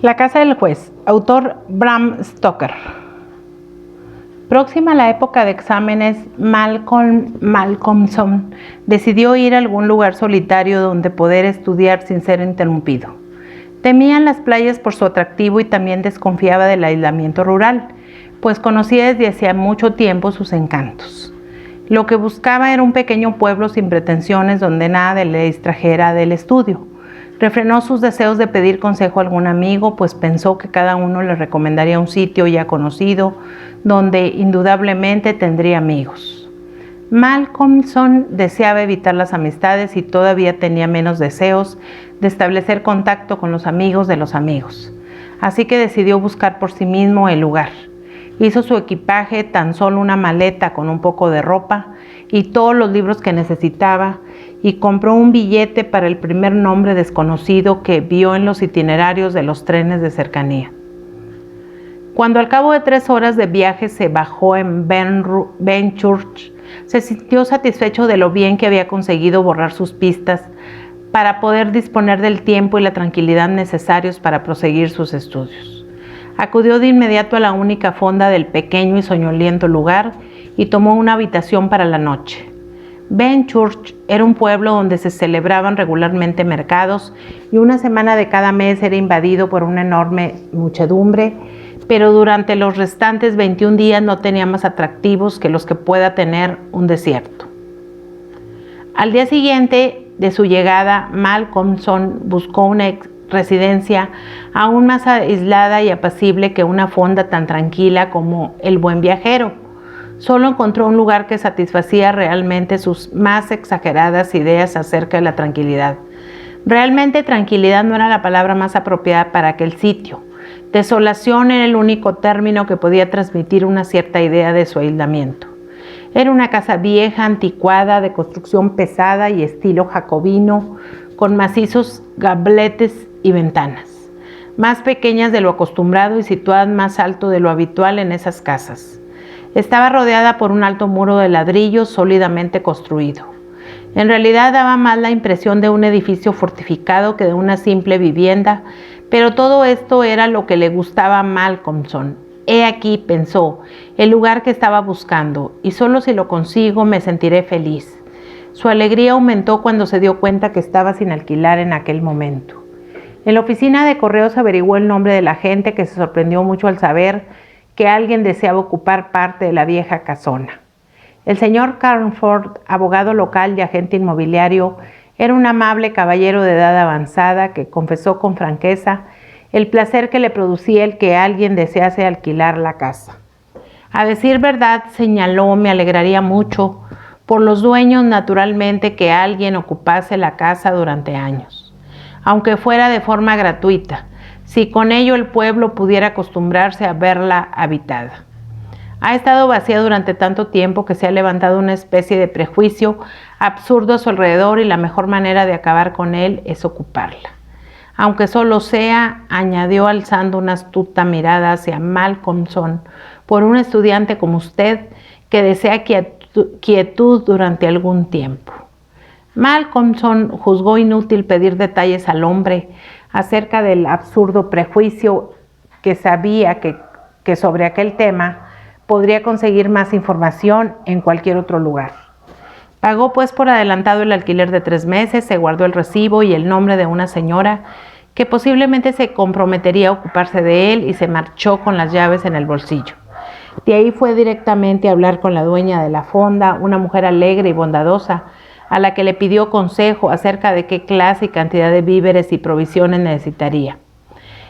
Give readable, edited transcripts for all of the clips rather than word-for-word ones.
La casa del juez, autor Bram Stoker. Próxima a la época de exámenes, Malcolmson decidió ir a algún lugar solitario donde poder estudiar sin ser interrumpido. Temía las playas por su atractivo y también desconfiaba del aislamiento rural, pues conocía desde hacía mucho tiempo sus encantos. Lo que buscaba era un pequeño pueblo sin pretensiones donde nada le distrajera del estudio. Refrenó sus deseos de pedir consejo a algún amigo, pues pensó que cada uno le recomendaría un sitio ya conocido, donde indudablemente tendría amigos. Malcolmson deseaba evitar las amistades y todavía tenía menos deseos de establecer contacto con los amigos de los amigos. Así que decidió buscar por sí mismo el lugar. Hizo su equipaje, tan solo una maleta con un poco de ropa y todos los libros que necesitaba, y compró un billete para el primer nombre desconocido que vio en los itinerarios de los trenes de cercanía. Cuando al cabo de 3 horas de viaje se bajó en Benchurch, se sintió satisfecho de lo bien que había conseguido borrar sus pistas para poder disponer del tiempo y la tranquilidad necesarios para proseguir sus estudios. Acudió de inmediato a la única fonda del pequeño y soñoliento lugar y tomó una habitación para la noche. Benchurch era un pueblo donde se celebraban regularmente mercados y una semana de cada mes era invadido por una enorme muchedumbre, pero durante los restantes 21 días no tenía más atractivos que los que pueda tener un desierto. Al día siguiente de su llegada, Malcolmson buscó una residencia aún más aislada y apacible que una fonda tan tranquila como El Buen Viajero. Solo encontró un lugar que satisfacía realmente sus más exageradas ideas acerca de la tranquilidad. Realmente tranquilidad no era la palabra más apropiada para aquel sitio. Desolación era el único término que podía transmitir una cierta idea de su aislamiento. Era una casa vieja, anticuada, de construcción pesada y estilo jacobino, con macizos gabletes y ventanas, más pequeñas de lo acostumbrado y situadas más alto de lo habitual en esas casas. Estaba rodeada por un alto muro de ladrillo sólidamente construido. En realidad daba más la impresión de un edificio fortificado que de una simple vivienda, pero todo esto era lo que le gustaba a Malcolmson. He aquí, pensó, el lugar que estaba buscando, y solo si lo consigo me sentiré feliz. Su alegría aumentó cuando se dio cuenta que estaba sin alquilar en aquel momento. En la oficina de correos averiguó el nombre de la gente, que se sorprendió mucho al saber que alguien deseaba ocupar parte de la vieja casona. El señor Carnford, abogado local y agente inmobiliario, era un amable caballero de edad avanzada que confesó con franqueza el placer que le producía el que alguien desease alquilar la casa. A decir verdad, señaló, me alegraría mucho por los dueños naturalmente que alguien ocupase la casa durante años, aunque fuera de forma gratuita, si con ello el pueblo pudiera acostumbrarse a verla habitada. Ha estado vacía durante tanto tiempo que se ha levantado una especie de prejuicio absurdo a su alrededor y la mejor manera de acabar con él es ocuparla. Aunque solo sea, añadió alzando una astuta mirada hacia Malcolmson, por un estudiante como usted que desea quietud durante algún tiempo. Malcolmson juzgó inútil pedir detalles al hombre acerca del absurdo prejuicio que sabía que sobre aquel tema podría conseguir más información en cualquier otro lugar. Pagó pues por adelantado el alquiler de 3 meses, se guardó el recibo y el nombre de una señora que posiblemente se comprometería a ocuparse de él y se marchó con las llaves en el bolsillo. De ahí fue directamente a hablar con la dueña de la fonda, una mujer alegre y bondadosa, a la que le pidió consejo acerca de qué clase y cantidad de víveres y provisiones necesitaría.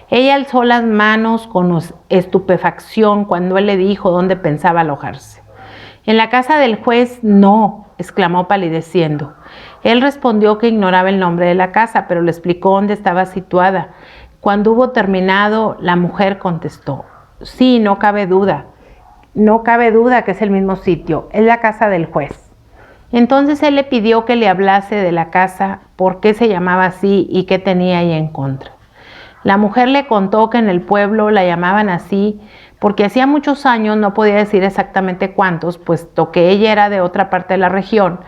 Ella alzó las manos con estupefacción cuando él le dijo dónde pensaba alojarse. En la casa del juez, no, exclamó palideciendo. Él respondió que ignoraba el nombre de la casa, pero le explicó dónde estaba situada. Cuando hubo terminado, la mujer contestó, sí, no cabe duda que es el mismo sitio, es la casa del juez. Entonces él le pidió que le hablase de la casa, por qué se llamaba así y qué tenía ahí en contra. La mujer le contó que en el pueblo la llamaban así porque hacía muchos años, no podía decir exactamente cuántos, puesto que ella era de otra parte de la región,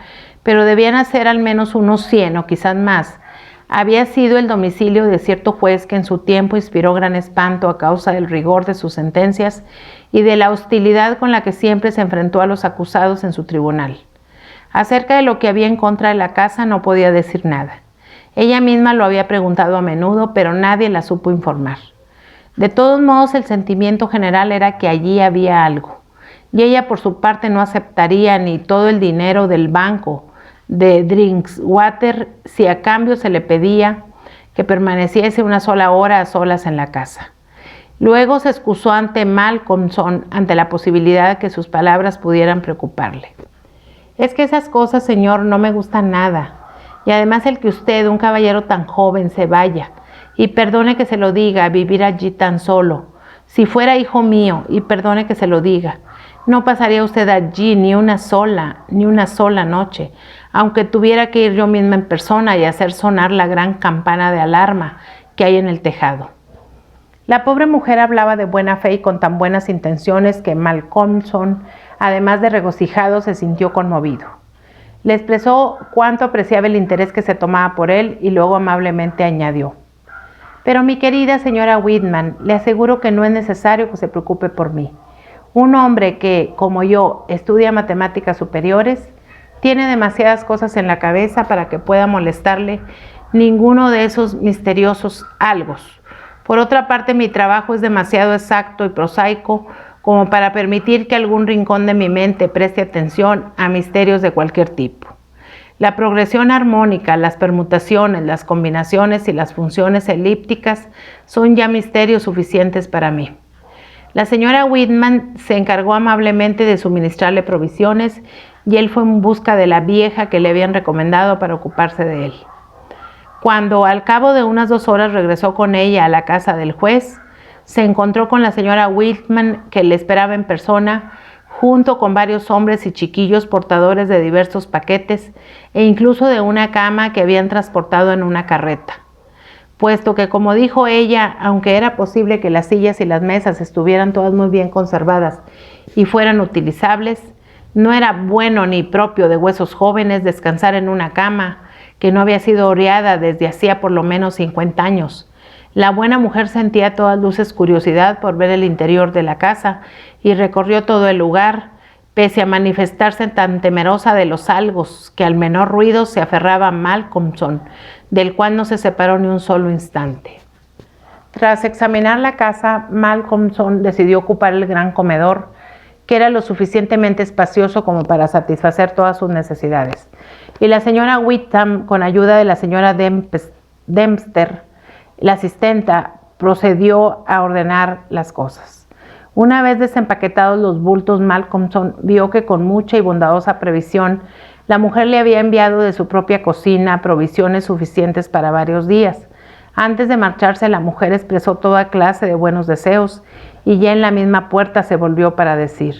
pero debían ser al menos unos 100 o quizás más, Había sido el domicilio de cierto juez que en su tiempo inspiró gran espanto a causa del rigor de sus sentencias y de la hostilidad con la que siempre se enfrentó a los acusados en su tribunal. Acerca de lo que había en contra de la casa no podía decir nada. Ella misma lo había preguntado a menudo, pero nadie la supo informar. De todos modos, el sentimiento general era que allí había algo, y ella por su parte no aceptaría ni todo el dinero del banco de Drinkwater si a cambio se le pedía que permaneciese una sola hora a solas en la casa. Luego se excusó ante Malcolmson ante la posibilidad de que sus palabras pudieran preocuparle. Es que esas cosas, señor, no me gustan nada. Y además el que usted, un caballero tan joven, se vaya, y perdone que se lo diga, a vivir allí tan solo. Si fuera hijo mío, y perdone que se lo diga, no pasaría usted allí ni una sola noche, aunque tuviera que ir yo misma en persona y hacer sonar la gran campana de alarma que hay en el tejado. La pobre mujer hablaba de buena fe y con tan buenas intenciones que Malcolmson, además de regocijado, se sintió conmovido. Le expresó cuánto apreciaba el interés que se tomaba por él y luego amablemente añadió: pero mi querida señora Whitman, le aseguro que no es necesario que se preocupe por mí. Un hombre que, como yo, estudia matemáticas superiores, tiene demasiadas cosas en la cabeza para que pueda molestarle ninguno de esos misteriosos algos. Por otra parte, mi trabajo es demasiado exacto y prosaico como para permitir que algún rincón de mi mente preste atención a misterios de cualquier tipo. La progresión armónica, las permutaciones, las combinaciones y las funciones elípticas son ya misterios suficientes para mí. La señora Whitman se encargó amablemente de suministrarle provisiones y él fue en busca de la vieja que le habían recomendado para ocuparse de él. Cuando al cabo de unas 2 horas regresó con ella a la casa del juez, se encontró con la señora Whitman, que le esperaba en persona, junto con varios hombres y chiquillos portadores de diversos paquetes e incluso de una cama que habían transportado en una carreta. Puesto que, como dijo ella, aunque era posible que las sillas y las mesas estuvieran todas muy bien conservadas y fueran utilizables, no era bueno ni propio de huesos jóvenes descansar en una cama que no había sido oreada desde hacía por lo menos 50 años. La buena mujer sentía a todas luces curiosidad por ver el interior de la casa y recorrió todo el lugar, pese a manifestarse tan temerosa de los algos que al menor ruido se aferraba a Malcolmson, del cual no se separó ni un solo instante. Tras examinar la casa, Malcolmson decidió ocupar el gran comedor, que era lo suficientemente espacioso como para satisfacer todas sus necesidades. Y la señora Whitham, con ayuda de la señora Dempster, la asistenta, procedió a ordenar las cosas. Una vez desempaquetados los bultos, Malcolmson vio que con mucha y bondadosa previsión la mujer le había enviado de su propia cocina provisiones suficientes para varios días. Antes de marcharse, la mujer expresó toda clase de buenos deseos y ya en la misma puerta se volvió para decir: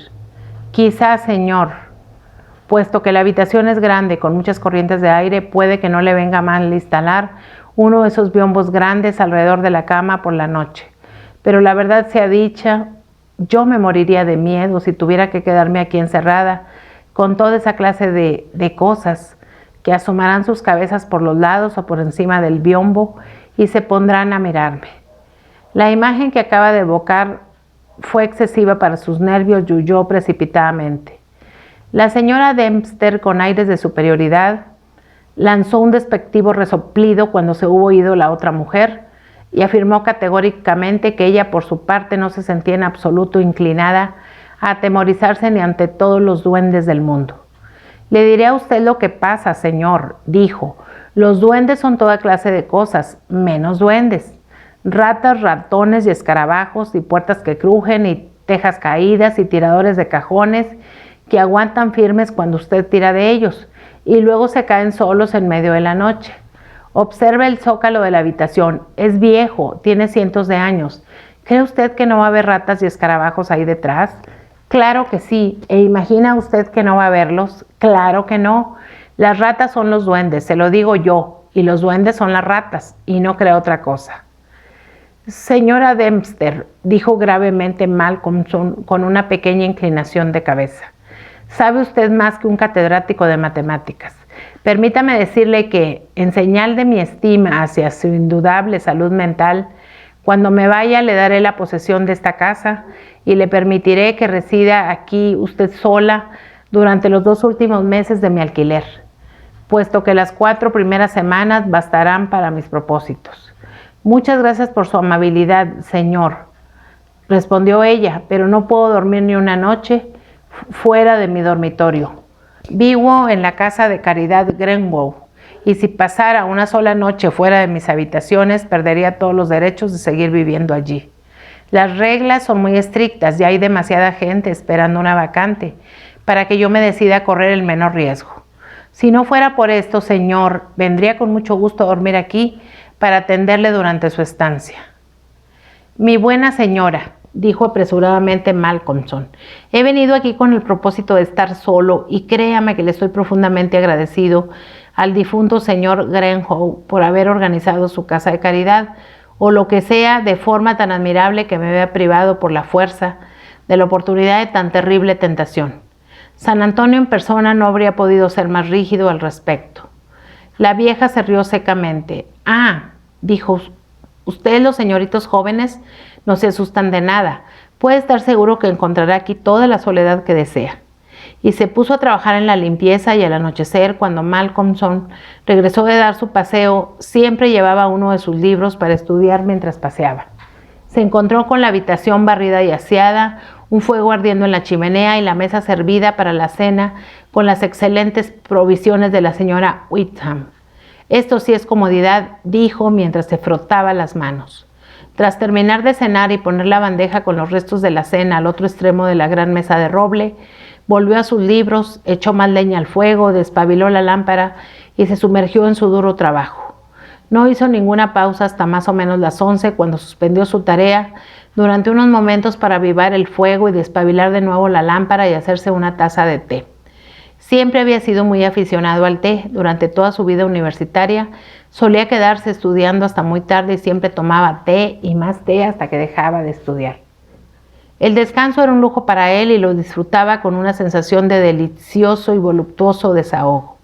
quizá, señor, puesto que la habitación es grande con muchas corrientes de aire, puede que no le venga mal instalar uno de esos biombos grandes alrededor de la cama por la noche. Pero la verdad sea dicha, yo me moriría de miedo si tuviera que quedarme aquí encerrada con toda esa clase de cosas que asomarán sus cabezas por los lados o por encima del biombo y se pondrán a mirarme. La imagen que acaba de evocar fue excesiva para sus nervios y huyó precipitadamente. La señora Dempster, con aires de superioridad, lanzó un despectivo resoplido cuando se hubo oído la otra mujer y afirmó categóricamente que ella por su parte no se sentía en absoluto inclinada a atemorizarse ni ante todos los duendes del mundo. Le diré a usted lo que pasa, señor, dijo. Los duendes son toda clase de cosas, menos duendes. Ratas, ratones y escarabajos y puertas que crujen y tejas caídas y tiradores de cajones que aguantan firmes cuando usted tira de ellos y luego se caen solos en medio de la noche. Observe el zócalo de la habitación, es viejo, tiene cientos de años. ¿Cree usted que no va a haber ratas y escarabajos ahí detrás? Claro que sí. ¿E imagina usted que no va a haberlos? Claro que no. Las ratas son los duendes, se lo digo yo, y los duendes son las ratas, y no creo otra cosa. Señora Dempster, dijo gravemente Malcolmson con una pequeña inclinación de cabeza. Sabe usted más que un catedrático de matemáticas, Permítame decirle que, en señal de mi estima hacia su indudable salud mental, cuando me vaya le daré la posesión de esta casa y le permitiré que resida aquí usted sola durante los 2 últimos meses de mi alquiler, puesto que las 4 primeras semanas bastarán para mis propósitos. Muchas gracias por su amabilidad, señor, respondió ella, pero no puedo dormir ni una noche fuera de mi dormitorio. Vivo en la casa de caridad Grenwood, y si pasara una sola noche fuera de mis habitaciones, perdería todos los derechos de seguir viviendo allí. Las reglas son muy estrictas y hay demasiada gente esperando una vacante para que yo me decida a correr el menor riesgo. Si no fuera por esto, señor, vendría con mucho gusto a dormir aquí para atenderle durante su estancia. Mi buena señora, dijo apresuradamente Malcolmson, he venido aquí con el propósito de estar solo y créame que le estoy profundamente agradecido al difunto señor Grenwood por haber organizado su casa de caridad o lo que sea de forma tan admirable que me vea privado por la fuerza de la oportunidad de tan terrible tentación. San Antonio en persona no habría podido ser más rígido al respecto. La vieja se rió secamente. Ah, dijo, ustedes los señoritos jóvenes no se asustan de nada. Puede estar seguro que encontrará aquí toda la soledad que desea. Y se puso a trabajar en la limpieza y al anochecer, cuando Malcolmson regresó de dar su paseo, siempre llevaba uno de sus libros para estudiar mientras paseaba. Se encontró con la habitación barrida y aseada, un fuego ardiendo en la chimenea y la mesa servida para la cena con las excelentes provisiones de la señora Wickham. Esto sí es comodidad, dijo mientras se frotaba las manos. Tras terminar de cenar y poner la bandeja con los restos de la cena al otro extremo de la gran mesa de roble, volvió a sus libros, echó más leña al fuego, despabiló la lámpara y se sumergió en su duro trabajo. No hizo ninguna pausa hasta más o menos las 11, cuando suspendió su tarea durante unos momentos para avivar el fuego y despabilar de nuevo la lámpara y hacerse una taza de té. Siempre había sido muy aficionado al té. Durante toda su vida universitaria solía quedarse estudiando hasta muy tarde y siempre tomaba té y más té hasta que dejaba de estudiar. El descanso era un lujo para él y lo disfrutaba con una sensación de delicioso y voluptuoso desahogo.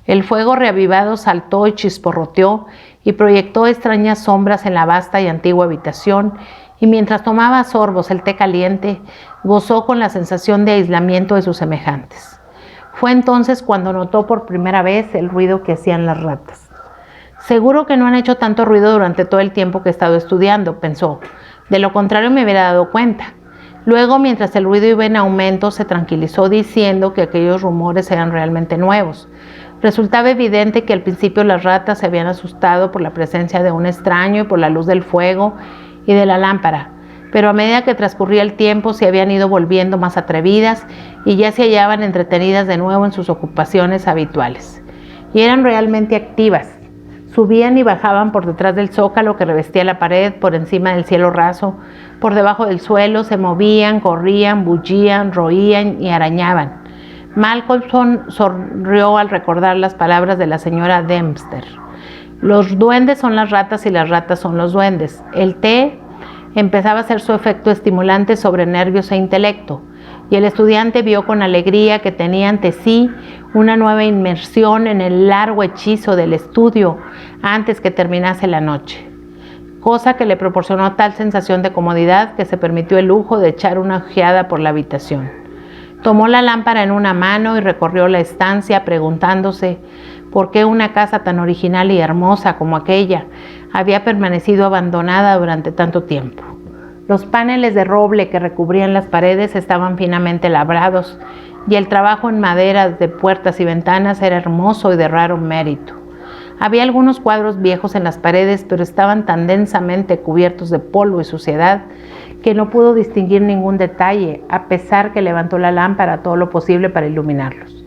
El fuego reavivado saltó y chisporroteó y proyectó extrañas sombras en la vasta y antigua habitación, y mientras tomaba a sorbos el té caliente, gozó con la sensación de aislamiento de sus semejantes. Fue entonces cuando notó por primera vez el ruido que hacían las ratas. Seguro que no han hecho tanto ruido durante todo el tiempo que he estado estudiando, pensó. De lo contrario me hubiera dado cuenta. Luego, mientras el ruido iba en aumento, se tranquilizó diciendo que aquellos rumores eran realmente nuevos. Resultaba evidente que al principio las ratas se habían asustado por la presencia de un extraño y por la luz del fuego y de la lámpara, pero a medida que transcurría el tiempo se habían ido volviendo más atrevidas y ya se hallaban entretenidas de nuevo en sus ocupaciones habituales. Y eran realmente activas. Subían y bajaban por detrás del zócalo que revestía la pared, por encima del cielo raso, por debajo del suelo, se movían, corrían, bullían, roían y arañaban. Malcolmson sonrió al recordar las palabras de la señora Dempster. Los duendes son las ratas y las ratas son los duendes. El té empezaba a hacer su efecto estimulante sobre nervios e intelecto, y el estudiante vio con alegría que tenía ante sí una nueva inmersión en el largo hechizo del estudio antes que terminase la noche, cosa que le proporcionó tal sensación de comodidad que se permitió el lujo de echar una ojeada por la habitación. Tomó la lámpara en una mano y recorrió la estancia preguntándose por qué una casa tan original y hermosa como aquella había permanecido abandonada durante tanto tiempo. Los paneles de roble que recubrían las paredes estaban finamente labrados y el trabajo en madera de puertas y ventanas era hermoso y de raro mérito. Había algunos cuadros viejos en las paredes, pero estaban tan densamente cubiertos de polvo y suciedad que no pudo distinguir ningún detalle, a pesar que levantó la lámpara todo lo posible para iluminarlos.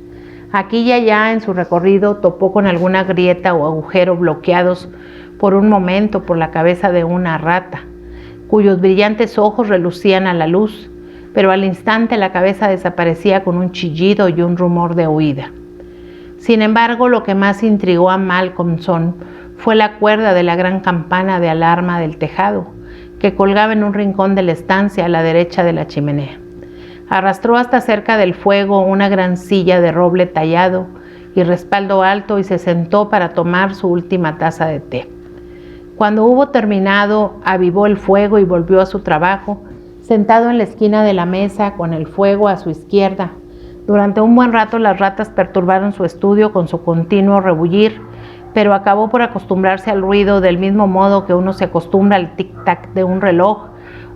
Aquí y allá en su recorrido topó con alguna grieta o agujero bloqueados por un momento por la cabeza de una rata, cuyos brillantes ojos relucían a la luz, pero al instante la cabeza desaparecía con un chillido y un rumor de huida. Sin embargo, lo que más intrigó a Malcolmson fue la cuerda de la gran campana de alarma del tejado, que colgaba en un rincón de la estancia a la derecha de la chimenea. Arrastró hasta cerca del fuego una gran silla de roble tallado y respaldo alto y se sentó para tomar su última taza de té. Cuando hubo terminado, avivó el fuego y volvió a su trabajo, sentado en la esquina de la mesa con el fuego a su izquierda. Durante un buen rato las ratas perturbaron su estudio con su continuo rebullir, pero acabó por acostumbrarse al ruido del mismo modo que uno se acostumbra al tic-tac de un reloj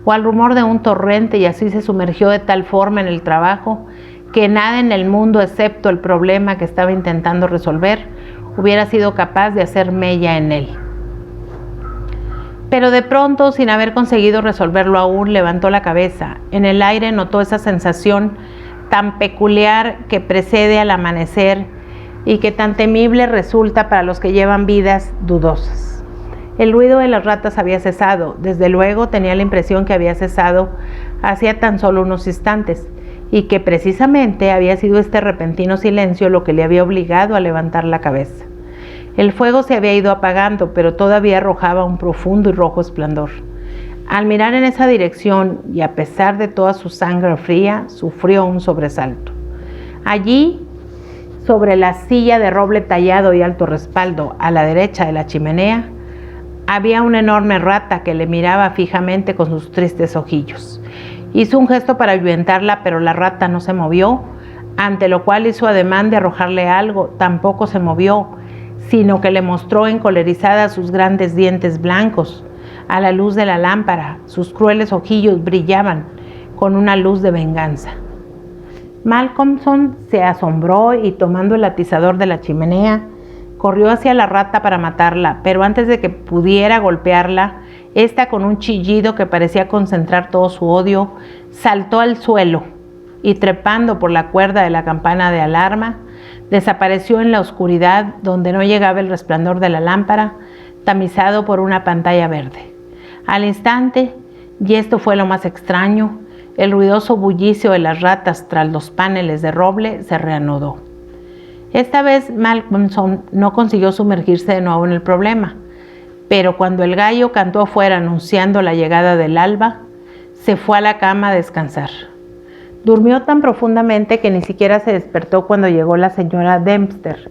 o al rumor de un torrente, y así se sumergió de tal forma en el trabajo que nada en el mundo, excepto el problema que estaba intentando resolver, hubiera sido capaz de hacer mella en él. Pero de pronto, sin haber conseguido resolverlo aún, levantó la cabeza. En el aire notó esa sensación tan peculiar que precede al amanecer y que tan temible resulta para los que llevan vidas dudosas. El ruido de las ratas había cesado. Desde luego tenía la impresión que había cesado hacía tan solo unos instantes, y que precisamente había sido este repentino silencio lo que le había obligado a levantar la cabeza. El fuego se había ido apagando, pero todavía arrojaba un profundo y rojo esplendor. Al mirar en esa dirección, y a pesar de toda su sangre fría, sufrió un sobresalto. Allí, sobre la silla de roble tallado y alto respaldo, a la derecha de la chimenea, había una enorme rata que le miraba fijamente con sus tristes ojillos. Hizo un gesto para ahuyentarla, pero la rata no se movió, ante lo cual hizo ademán de arrojarle algo. Tampoco se movió, sino que le mostró encolerizada sus grandes dientes blancos. A la luz de la lámpara, sus crueles ojillos brillaban con una luz de venganza. Malcolmson se asombró y, tomando el atizador de la chimenea, corrió hacia la rata para matarla, pero antes de que pudiera golpearla, esta, con un chillido que parecía concentrar todo su odio, saltó al suelo y, trepando por la cuerda de la campana de alarma, desapareció en la oscuridad donde no llegaba el resplandor de la lámpara, tamizado por una pantalla verde. Al instante, y esto fue lo más extraño, el ruidoso bullicio de las ratas tras los paneles de roble se reanudó. Esta vez Malcolmson no consiguió sumergirse de nuevo en el problema, pero cuando el gallo cantó afuera anunciando la llegada del alba, se fue a la cama a descansar. Durmió tan profundamente que ni siquiera se despertó cuando llegó la señora Dempster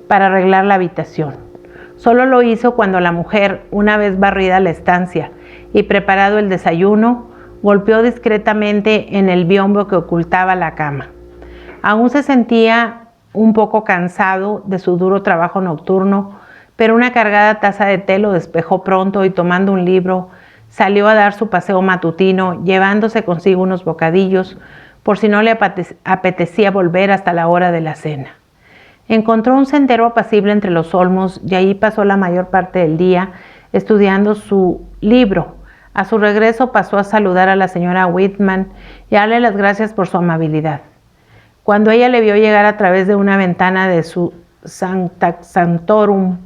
para arreglar la habitación. Solo lo hizo cuando la mujer, una vez barrida la estancia y preparado el desayuno, golpeó discretamente en el biombo que ocultaba la cama. Aún se sentía un poco cansado de su duro trabajo nocturno, pero una cargada taza de té lo despejó pronto, y tomando un libro, salió a dar su paseo matutino, llevándose consigo unos bocadillos, por si no le apetecía volver hasta la hora de la cena. Encontró un sendero apacible entre los olmos, y allí pasó la mayor parte del día estudiando su libro. A su regreso pasó a saludar a la señora Whitman y a darle las gracias por su amabilidad. Cuando ella le vio llegar a través de una ventana de su Sancta Sanctorum,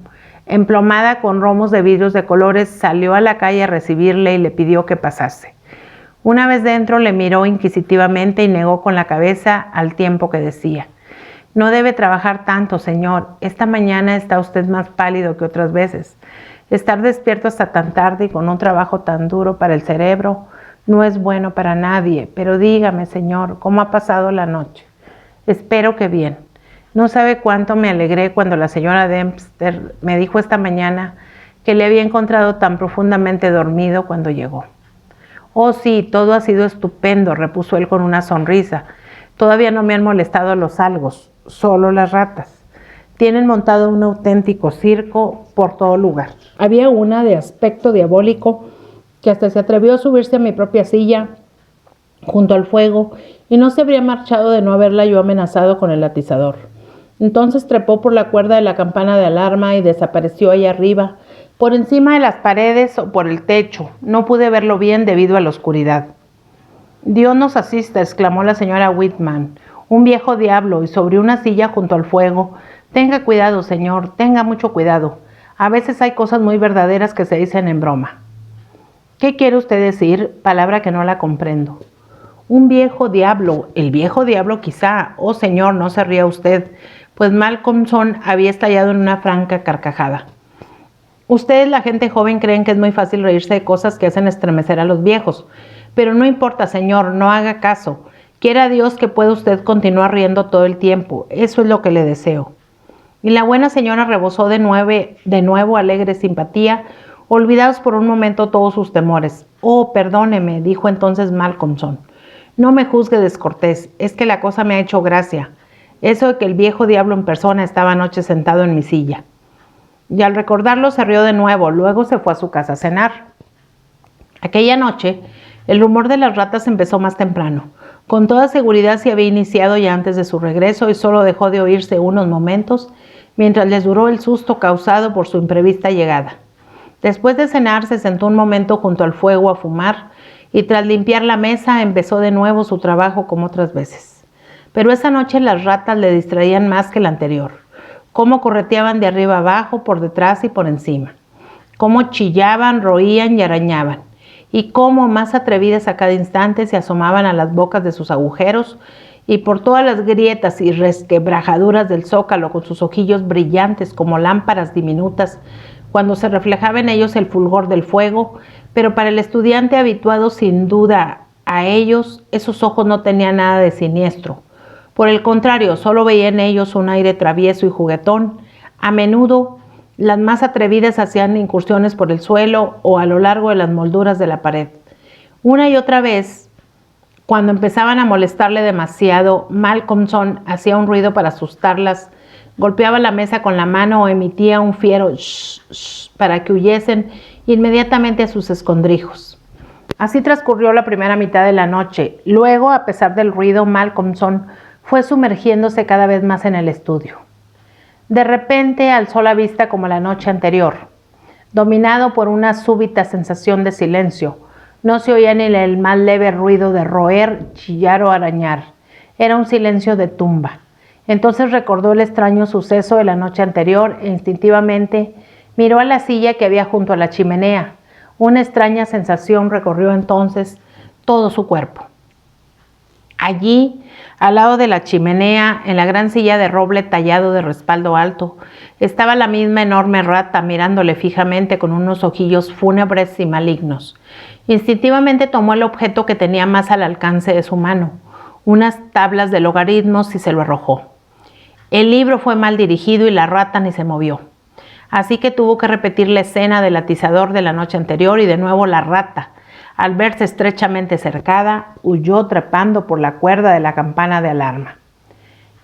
emplomada con romos de vidrios de colores, salió a la calle a recibirle y le pidió que pasase. Una vez dentro, le miró inquisitivamente y negó con la cabeza, al tiempo que decía: «No debe trabajar tanto, señor. Esta mañana está usted más pálido que otras veces. Estar despierto hasta tan tarde y con un trabajo tan duro para el cerebro no es bueno para nadie. Pero dígame, señor, ¿cómo ha pasado la noche? Espero que bien. No sabe cuánto me alegré cuando la señora Dempster me dijo esta mañana que le había encontrado tan profundamente dormido cuando llegó». «Oh, sí, todo ha sido estupendo», repuso él con una sonrisa. «Todavía no me han molestado los algos, solo las ratas. Tienen montado un auténtico circo por todo lugar. Había una de aspecto diabólico que hasta se atrevió a subirse a mi propia silla junto al fuego, y no se habría marchado de no haberla yo amenazado con el atizador. Entonces trepó por la cuerda de la campana de alarma y desapareció allá arriba, por encima de las paredes o por el techo. No pude verlo bien debido a la oscuridad». «Dios nos asista», exclamó la señora Whitman. «Un viejo diablo, y sobre una silla junto al fuego. Tenga cuidado, señor, tenga mucho cuidado. A veces hay cosas muy verdaderas que se dicen en broma». «¿Qué quiere usted decir? Palabra que no la comprendo». «Un viejo diablo, el viejo diablo quizá. Oh, señor, no se ría usted», pues Malcolmson había estallado en una franca carcajada. «Ustedes, la gente joven, creen que es muy fácil reírse de cosas que hacen estremecer a los viejos. Pero no importa, señor, no haga caso. Quiera Dios que pueda usted continuar riendo todo el tiempo. Eso es lo que le deseo». Y la buena señora rebosó de nuevo alegre simpatía, olvidados por un momento todos sus temores. «Oh, perdóneme», dijo entonces Malcolmson. «No me juzgue descortés, es que la cosa me ha hecho gracia. Eso de que el viejo diablo en persona estaba anoche sentado en mi silla». Y al recordarlo se rió de nuevo, luego se fue a su casa a cenar. Aquella noche, el rumor de las ratas empezó más temprano. Con toda seguridad se había iniciado ya antes de su regreso y solo dejó de oírse unos momentos mientras les duró el susto causado por su imprevista llegada. Después de cenar se sentó un momento junto al fuego a fumar y tras limpiar la mesa empezó de nuevo su trabajo como otras veces. Pero esa noche las ratas le distraían más que la anterior. Cómo correteaban de arriba abajo, por detrás y por encima. Cómo chillaban, roían y arañaban. Y cómo, más atrevidas a cada instante, se asomaban a las bocas de sus agujeros y por todas las grietas y resquebrajaduras del zócalo con sus ojillos brillantes como lámparas diminutas, cuando se reflejaba en ellos el fulgor del fuego, pero para el estudiante habituado sin duda a ellos, esos ojos no tenían nada de siniestro. Por el contrario, solo veía en ellos un aire travieso y juguetón. A menudo, las más atrevidas hacían incursiones por el suelo o a lo largo de las molduras de la pared. Una y otra vez, cuando empezaban a molestarle demasiado, Malcolmson hacía un ruido para asustarlas, golpeaba la mesa con la mano o emitía un fiero shh, shh, para que huyesen inmediatamente a sus escondrijos. Así transcurrió la primera mitad de la noche. Luego, a pesar del ruido, Malcolmson fue sumergiéndose cada vez más en el estudio. De repente alzó la vista como la noche anterior. Dominado por una súbita sensación de silencio, no se oía ni el más leve ruido de roer, chillar o arañar. Era un silencio de tumba. Entonces recordó el extraño suceso de la noche anterior e instintivamente miró a la silla que había junto a la chimenea. Una extraña sensación recorrió entonces todo su cuerpo. Allí, al lado de la chimenea, en la gran silla de roble tallado de respaldo alto, estaba la misma enorme rata mirándole fijamente con unos ojillos fúnebres y malignos. Instintivamente tomó el objeto que tenía más al alcance de su mano, unas tablas de logaritmos, y se lo arrojó. El libro fue mal dirigido y la rata ni se movió. Así que tuvo que repetir la escena del atizador de la noche anterior y de nuevo la rata, al verse estrechamente cercada, huyó trepando por la cuerda de la campana de alarma.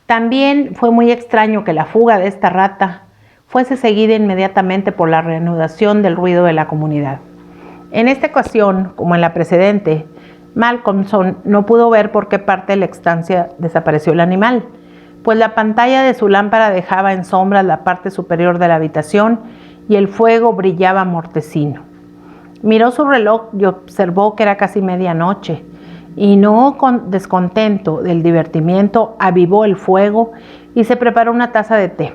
También fue muy extraño que la fuga de esta rata fuese seguida inmediatamente por la reanudación del ruido de la comunidad. En esta ocasión, como en la precedente, Malcolmson no pudo ver por qué parte de la estancia desapareció el animal, pues la pantalla de su lámpara dejaba en sombras la parte superior de la habitación y el fuego brillaba mortecino. Miró su reloj y observó que era casi medianoche, y no con descontento del divertimiento, avivó el fuego y se preparó una taza de té.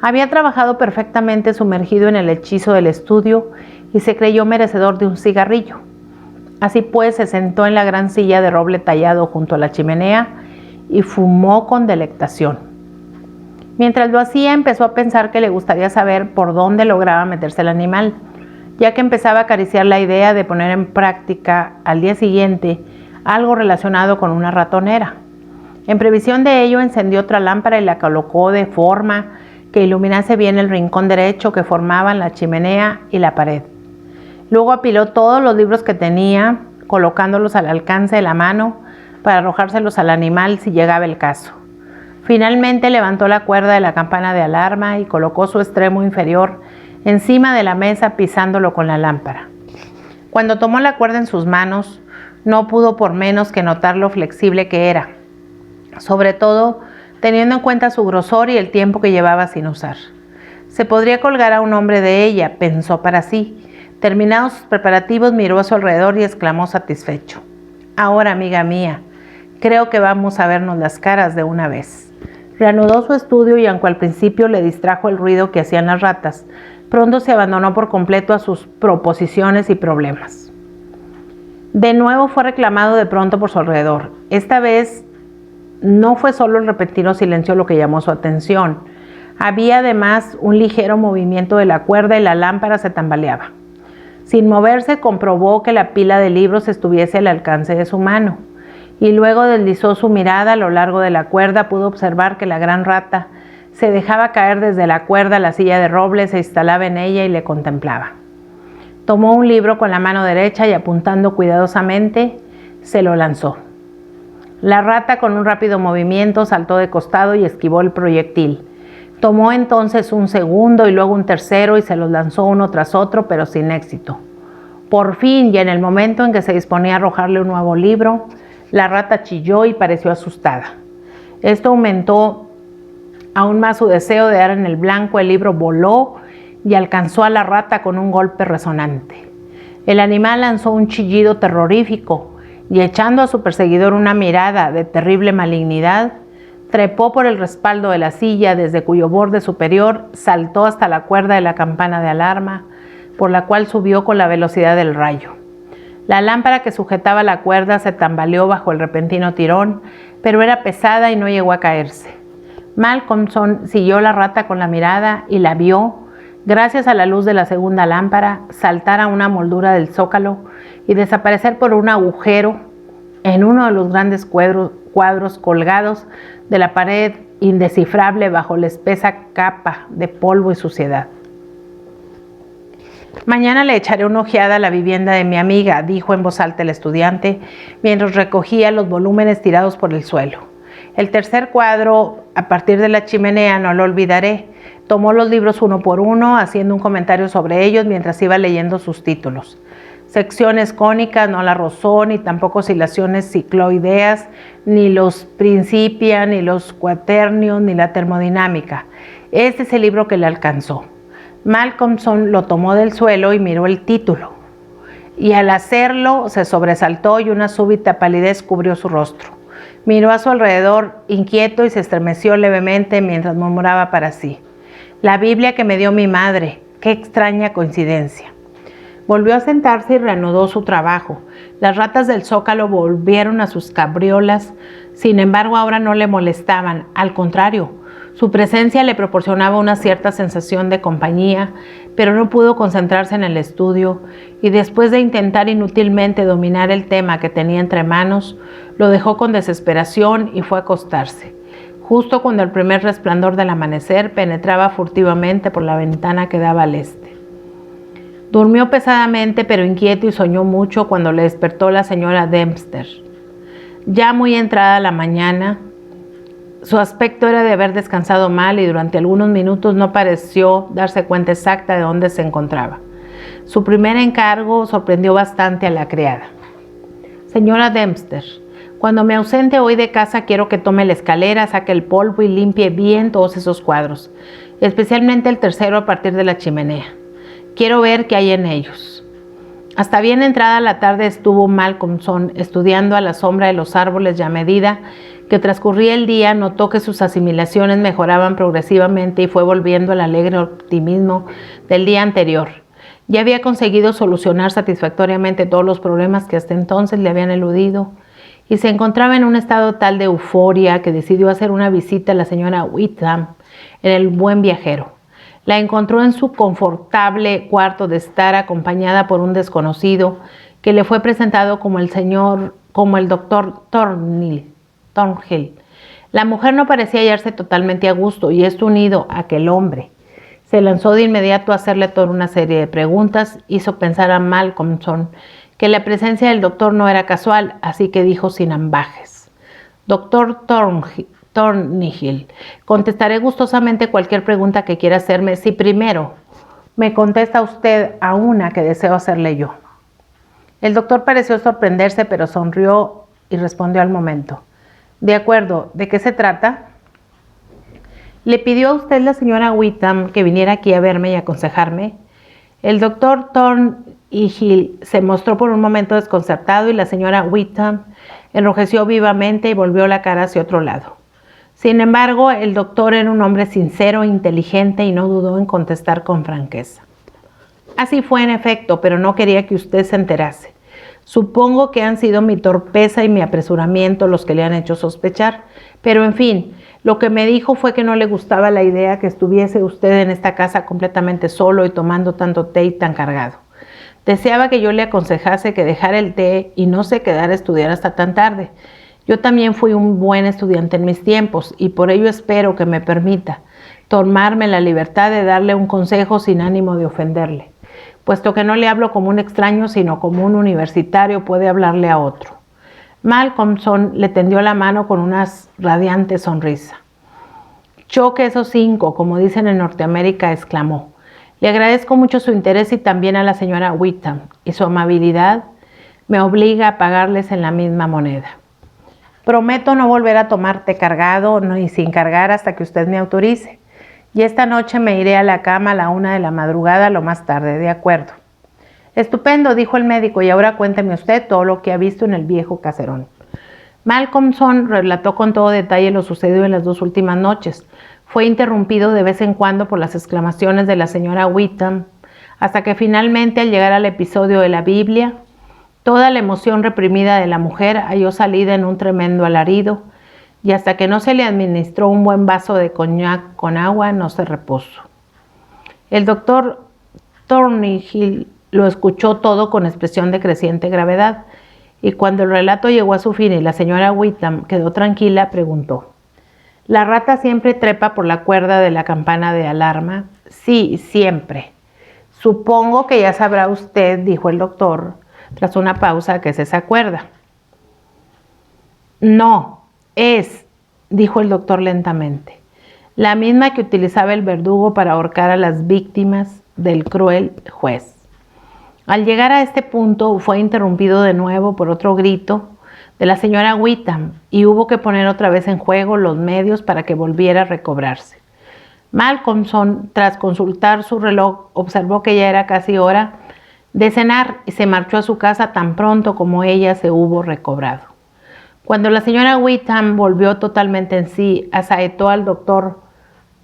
Había trabajado perfectamente sumergido en el hechizo del estudio y se creyó merecedor de un cigarrillo. Así pues, se sentó en la gran silla de roble tallado junto a la chimenea y fumó con delectación. Mientras lo hacía, empezó a pensar que le gustaría saber por dónde lograba meterse el animal, ya que empezaba a acariciar la idea de poner en práctica al día siguiente algo relacionado con una ratonera. En previsión de ello, encendió otra lámpara y la colocó de forma que iluminase bien el rincón derecho que formaban la chimenea y la pared. Luego apiló todos los libros que tenía, colocándolos al alcance de la mano para arrojárselos al animal si llegaba el caso. Finalmente levantó la cuerda de la campana de alarma y colocó su extremo inferior encima de la mesa pisándolo con la lámpara. Cuando tomó la cuerda en sus manos, no pudo por menos que notar lo flexible que era, sobre todo teniendo en cuenta su grosor y el tiempo que llevaba sin usar. Se podría colgar a un hombre de ella, pensó para sí. Terminados sus preparativos, miró a su alrededor y exclamó satisfecho: «Ahora, amiga mía, creo que vamos a vernos las caras de una vez». Reanudó su estudio y aunque al principio le distrajo el ruido que hacían las ratas, pronto se abandonó por completo a sus proposiciones y problemas. De nuevo fue reclamado de pronto por su alrededor. Esta vez no fue solo el repentino silencio lo que llamó su atención. Había además un ligero movimiento de la cuerda y la lámpara se tambaleaba. Sin moverse, comprobó que la pila de libros estuviese al alcance de su mano, y luego deslizó su mirada a lo largo de la cuerda. Pudo observar que la gran rata Se dejaba caer desde la cuerda a la silla de roble, se instalaba en ella y le contemplaba. Tomó un libro con la mano derecha y apuntando cuidadosamente, se lo lanzó. La rata con un rápido movimiento saltó de costado y esquivó el proyectil. Tomó entonces un segundo y luego un tercero y se los lanzó uno tras otro, pero sin éxito. Por fin, y en el momento en que se disponía a arrojarle un nuevo libro, la rata chilló y pareció asustada. Esto aumentó aún más su deseo de dar en el blanco. El libro voló y alcanzó a la rata con un golpe resonante. El animal lanzó un chillido terrorífico y, echando a su perseguidor una mirada de terrible malignidad, trepó por el respaldo de la silla, desde cuyo borde superior saltó hasta la cuerda de la campana de alarma, por la cual subió con la velocidad del rayo. La lámpara que sujetaba la cuerda se tambaleó bajo el repentino tirón, pero era pesada y no llegó a caerse. Malcolmson siguió la rata con la mirada y la vio, gracias a la luz de la segunda lámpara, saltar a una moldura del zócalo y desaparecer por un agujero en uno de los grandes cuadros colgados de la pared indescifrable bajo la espesa capa de polvo y suciedad. Mañana le echaré una ojeada a la vivienda de mi amiga, dijo en voz alta el estudiante, mientras recogía los volúmenes tirados por el suelo. El tercer cuadro, a partir de la chimenea, no lo olvidaré. Tomó los libros uno por uno, haciendo un comentario sobre ellos mientras iba leyendo sus títulos. Secciones cónicas no la rozó, ni tampoco oscilaciones cicloideas, ni los Principia, ni los Cuaternios, ni la termodinámica. Este es el libro que le alcanzó. Malcolmson lo tomó del suelo y miró el título. Y al hacerlo se sobresaltó y una súbita palidez cubrió su rostro. Miró a su alrededor inquieto y se estremeció levemente mientras murmuraba para sí: «La Biblia que me dio mi madre, qué extraña coincidencia». Volvió a sentarse y reanudó su trabajo. Las ratas del zócalo volvieron a sus cabriolas, sin embargo ahora no le molestaban, al contrario, su presencia le proporcionaba una cierta sensación de compañía, pero no pudo concentrarse en el estudio y después de intentar inútilmente dominar el tema que tenía entre manos, lo dejó con desesperación y fue a acostarse, justo cuando el primer resplandor del amanecer penetraba furtivamente por la ventana que daba al este. Durmió pesadamente pero inquieto y soñó mucho cuando le despertó la señora Dempster. Ya muy entrada la mañana, su aspecto era de haber descansado mal y durante algunos minutos no pareció darse cuenta exacta de dónde se encontraba. Su primer encargo sorprendió bastante a la criada. «Señora Dempster, cuando me ausente hoy de casa quiero que tome la escalera, saque el polvo y limpie bien todos esos cuadros, especialmente el tercero a partir de la chimenea. Quiero ver qué hay en ellos». Hasta bien entrada la tarde estuvo Malcolmson estudiando a la sombra de los árboles y a medida que transcurría el día notó que sus asimilaciones mejoraban progresivamente y fue volviendo al alegre optimismo del día anterior. Ya había conseguido solucionar satisfactoriamente todos los problemas que hasta entonces le habían eludido y se encontraba en un estado tal de euforia que decidió hacer una visita a la señora Witham en el Buen Viajero. La encontró en su confortable cuarto de estar, acompañada por un desconocido que le fue presentado como el doctor Thornhill. La mujer no parecía hallarse totalmente a gusto y esto, unido a que el hombre se lanzó de inmediato a hacerle toda una serie de preguntas, hizo pensar a Malcolmson que la presencia del doctor no era casual, así que dijo sin ambajes: «Doctor Thornhill, contestaré gustosamente cualquier pregunta que quiera hacerme si primero me contesta usted a una que deseo hacerle yo». El doctor pareció sorprenderse, pero sonrió y respondió al momento: «De acuerdo, ¿de qué se trata?». «¿Le pidió a usted la señora Witham que viniera aquí a verme y aconsejarme?». El doctor Thornhill se mostró por un momento desconcertado y la señora Witham enrojeció vivamente y volvió la cara hacia otro lado. Sin embargo, el doctor era un hombre sincero e inteligente y no dudó en contestar con franqueza: «Así fue en efecto, pero no quería que usted se enterase. Supongo que han sido mi torpeza y mi apresuramiento los que le han hecho sospechar, pero en fin, lo que me dijo fue que no le gustaba la idea que estuviese usted en esta casa completamente solo y tomando tanto té y tan cargado. Deseaba que yo le aconsejase que dejara el té y no se quedara a estudiar hasta tan tarde. Yo también fui un buen estudiante en mis tiempos y por ello espero que me permita tomarme la libertad de darle un consejo sin ánimo de ofenderle, puesto que no le hablo como un extraño, sino como un universitario puede hablarle a otro. Malcolmson le tendió la mano con una radiante sonrisa. Choque esos 5, como dicen en Norteamérica, exclamó. Le agradezco mucho su interés y también a la señora Witham, y su amabilidad me obliga a pagarles en la misma moneda. Prometo no volver a tomar té cargado ni sin cargar hasta que usted me autorice. Y esta noche me iré a la cama a la 1 de la madrugada, lo más tarde, ¿de acuerdo? Estupendo, dijo el médico, y ahora cuénteme usted todo lo que ha visto en el viejo caserón. Malcolmson relató con todo detalle lo sucedido en las 2 últimas noches. Fue interrumpido de vez en cuando por las exclamaciones de la señora Witham, hasta que finalmente, al llegar al episodio de la Biblia, toda la emoción reprimida de la mujer halló salida en un tremendo alarido, y hasta que no se le administró un buen vaso de coñac con agua, no se repuso. El doctor Thornhill lo escuchó todo con expresión de creciente gravedad, y cuando el relato llegó a su fin y la señora Witham quedó tranquila, preguntó: ¿La rata siempre trepa por la cuerda de la campana de alarma? Sí, siempre. Supongo que ya sabrá usted, dijo el doctor, tras una pausa, ¿qué es esa cuerda? No, dijo el doctor lentamente, la misma que utilizaba el verdugo para ahorcar a las víctimas del cruel juez. Al llegar a este punto fue interrumpido de nuevo por otro grito de la señora Witham y hubo que poner otra vez en juego los medios para que volviera a recobrarse. Malcolmson, tras consultar su reloj, observó que ya era casi hora de cenar y se marchó a su casa tan pronto como ella se hubo recobrado. Cuando la señora Witham volvió totalmente en sí, asaetó al doctor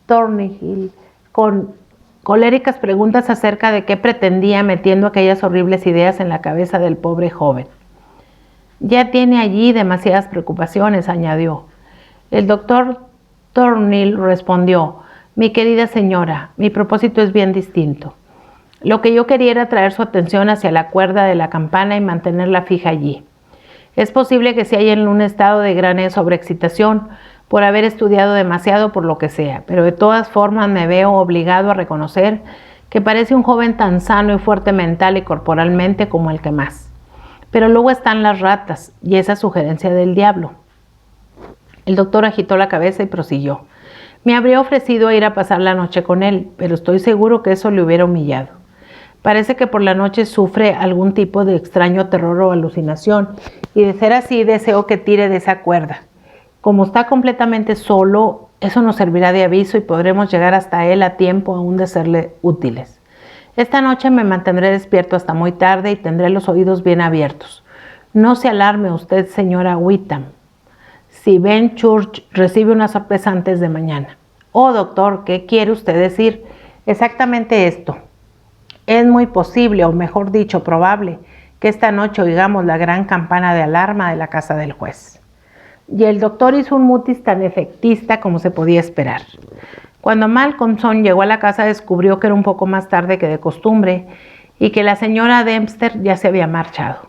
Thornhill con coléricas preguntas acerca de qué pretendía metiendo aquellas horribles ideas en la cabeza del pobre joven. Ya tiene allí demasiadas preocupaciones, añadió. El doctor Thornhill respondió: mi querida señora, mi propósito es bien distinto. Lo que yo quería era traer su atención hacia la cuerda de la campana y mantenerla fija allí. Es posible que se haya en un estado de gran sobreexcitación por haber estudiado demasiado por lo que sea, pero de todas formas me veo obligado a reconocer que parece un joven tan sano y fuerte mental y corporalmente como el que más. Pero luego están las ratas y esa sugerencia del diablo. El doctor agitó la cabeza y prosiguió. Me habría ofrecido ir a pasar la noche con él, pero estoy seguro que eso le hubiera humillado. Parece que por la noche sufre algún tipo de extraño terror o alucinación, y de ser así deseo que tire de esa cuerda. Como está completamente solo, eso nos servirá de aviso y podremos llegar hasta él a tiempo aún de serle útiles. Esta noche me mantendré despierto hasta muy tarde y tendré los oídos bien abiertos. No se alarme usted, señora Witham, si Ben Church recibe una sorpresa antes de mañana. Oh, doctor, ¿qué quiere usted decir? Exactamente esto. Es muy posible, o mejor dicho, probable, que esta noche oigamos la gran campana de alarma de la casa del juez. Y el doctor hizo un mutis tan efectista como se podía esperar. Cuando Malcolmson llegó a la casa descubrió que era un poco más tarde que de costumbre y que la señora Dempster ya se había marchado.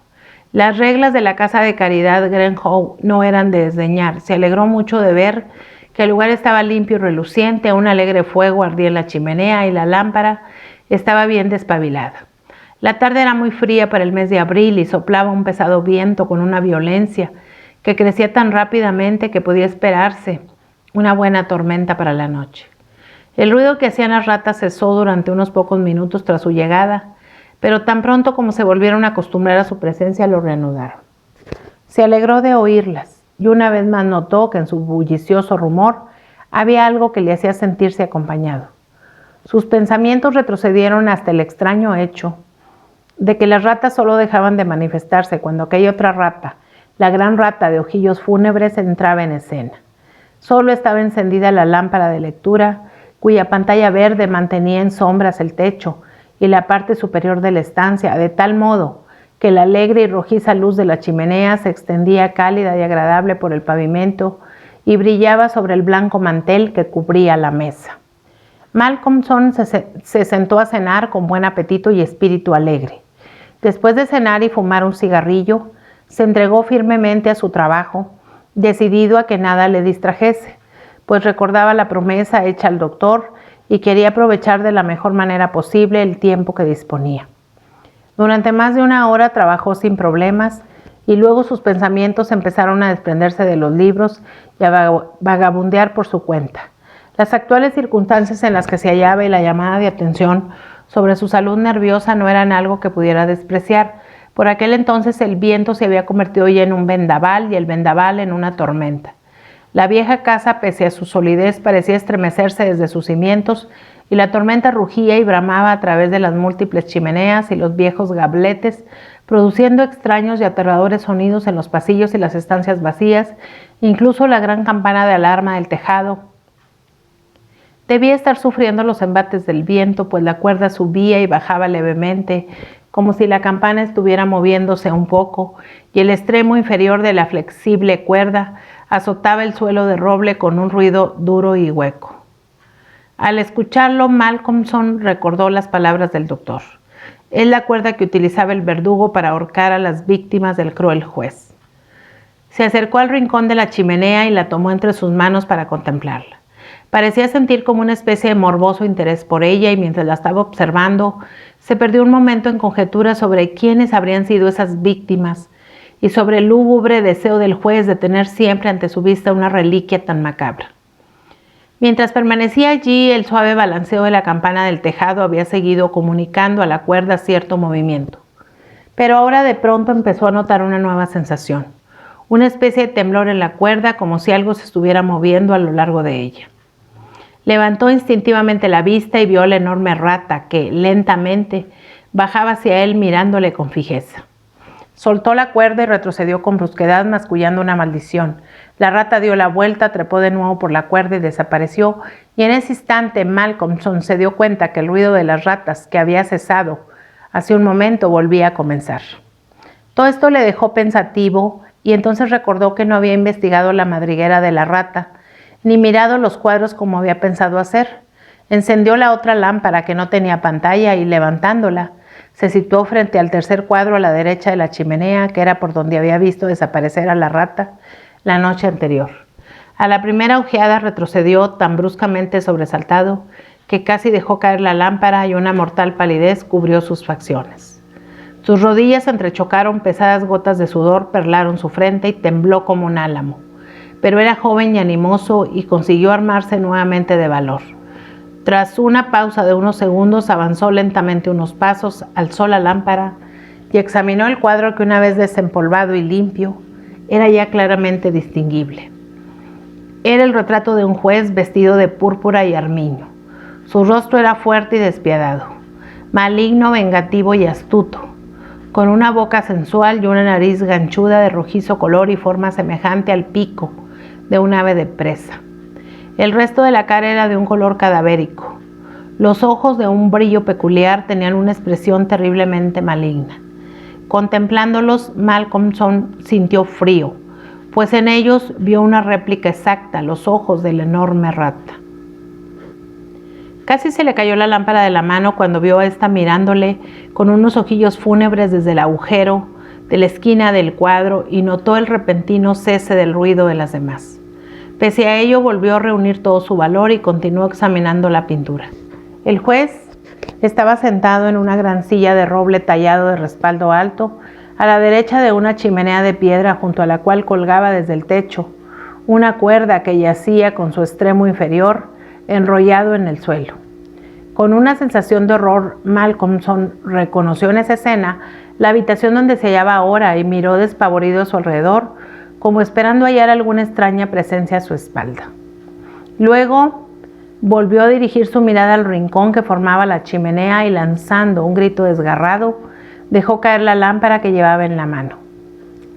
Las reglas de la casa de caridad Greenhow no eran de desdeñar. Se alegró mucho de ver que el lugar estaba limpio y reluciente, un alegre fuego ardía en la chimenea y la lámpara estaba bien despabilada. La tarde era muy fría para el mes de abril y soplaba un pesado viento con una violencia que crecía tan rápidamente que podía esperarse una buena tormenta para la noche. El ruido que hacían las ratas cesó durante unos pocos minutos tras su llegada, pero tan pronto como se volvieron a acostumbrar a su presencia lo reanudaron. Se alegró de oírlas y una vez más notó que en su bullicioso rumor había algo que le hacía sentirse acompañado. Sus pensamientos retrocedieron hasta el extraño hecho de que las ratas solo dejaban de manifestarse cuando aquella otra rata, la gran rata de ojillos fúnebres, entraba en escena. Solo estaba encendida la lámpara de lectura, cuya pantalla verde mantenía en sombras el techo y la parte superior de la estancia, de tal modo que la alegre y rojiza luz de la chimenea se extendía cálida y agradable por el pavimento y brillaba sobre el blanco mantel que cubría la mesa. Malcolmson se sentó a cenar con buen apetito y espíritu alegre. Después de cenar y fumar un cigarrillo, se entregó firmemente a su trabajo, decidido a que nada le distrajese, pues recordaba la promesa hecha al doctor y quería aprovechar de la mejor manera posible el tiempo que disponía. Durante más de una hora trabajó sin problemas y luego sus pensamientos empezaron a desprenderse de los libros y a vagabundear por su cuenta. Las actuales circunstancias en las que se hallaba y la llamada de atención sobre su salud nerviosa no eran algo que pudiera despreciar. Por aquel entonces el viento se había convertido ya en un vendaval y el vendaval en una tormenta. La vieja casa, pese a su solidez, parecía estremecerse desde sus cimientos y la tormenta rugía y bramaba a través de las múltiples chimeneas y los viejos gabletes, produciendo extraños y aterradores sonidos en los pasillos y las estancias vacías, incluso la gran campana de alarma del tejado. Debía estar sufriendo los embates del viento, pues la cuerda subía y bajaba levemente, como si la campana estuviera moviéndose un poco, y el extremo inferior de la flexible cuerda azotaba el suelo de roble con un ruido duro y hueco. Al escucharlo, Malcolmson recordó las palabras del doctor. Es la cuerda que utilizaba el verdugo para ahorcar a las víctimas del cruel juez. Se acercó al rincón de la chimenea y la tomó entre sus manos para contemplarla. Parecía sentir como una especie de morboso interés por ella y mientras la estaba observando, se perdió un momento en conjeturas sobre quiénes habrían sido esas víctimas y sobre el lúgubre deseo del juez de tener siempre ante su vista una reliquia tan macabra. Mientras permanecía allí, el suave balanceo de la campana del tejado había seguido comunicando a la cuerda cierto movimiento. Pero ahora de pronto empezó a notar una nueva sensación, una especie de temblor en la cuerda, como si algo se estuviera moviendo a lo largo de ella. Levantó instintivamente la vista y vio a la enorme rata que, lentamente, bajaba hacia él mirándole con fijeza. Soltó la cuerda y retrocedió con brusquedad, mascullando una maldición. La rata dio la vuelta, trepó de nuevo por la cuerda y desapareció, y en ese instante Malcolmson se dio cuenta que el ruido de las ratas, que había cesado hace un momento, volvía a comenzar. Todo esto le dejó pensativo, y entonces recordó que no había investigado la madriguera de la rata, ni mirado los cuadros como había pensado hacer. Encendió la otra lámpara que no tenía pantalla y levantándola, se situó frente al tercer cuadro a la derecha de la chimenea, que era por donde había visto desaparecer a la rata la noche anterior. A la primera ojeada retrocedió tan bruscamente sobresaltado que casi dejó caer la lámpara y una mortal palidez cubrió sus facciones. Sus rodillas se entrechocaron, pesadas gotas de sudor perlaron su frente y tembló como un álamo. Pero era joven y animoso y consiguió armarse nuevamente de valor. Tras una pausa de unos segundos, avanzó lentamente unos pasos, alzó la lámpara y examinó el cuadro que una vez desempolvado y limpio, era ya claramente distinguible. Era el retrato de un juez vestido de púrpura y armiño. Su rostro era fuerte y despiadado, maligno, vengativo y astuto, con una boca sensual y una nariz ganchuda de rojizo color y forma semejante al pico de un ave de presa. El resto de la cara era de un color cadavérico. Los ojos, de un brillo peculiar, tenían una expresión terriblemente maligna. Contemplándolos, Malcolmson sintió frío, pues en ellos vio una réplica exacta, los ojos de la enorme rata. Casi se le cayó la lámpara de la mano cuando vio a esta mirándole con unos ojillos fúnebres desde el agujero de la esquina del cuadro y notó el repentino cese del ruido de las demás. Pese a ello, volvió a reunir todo su valor y continuó examinando la pintura. El juez estaba sentado en una gran silla de roble tallado de respaldo alto, a la derecha de una chimenea de piedra junto a la cual colgaba desde el techo una cuerda que yacía con su extremo inferior enrollado en el suelo. Con una sensación de horror, Malcolmson reconoció en esa escena la habitación donde se hallaba ahora y miró despavorido a su alrededor, como esperando hallar alguna extraña presencia a su espalda. Luego volvió a dirigir su mirada al rincón que formaba la chimenea y, lanzando un grito desgarrado, dejó caer la lámpara que llevaba en la mano.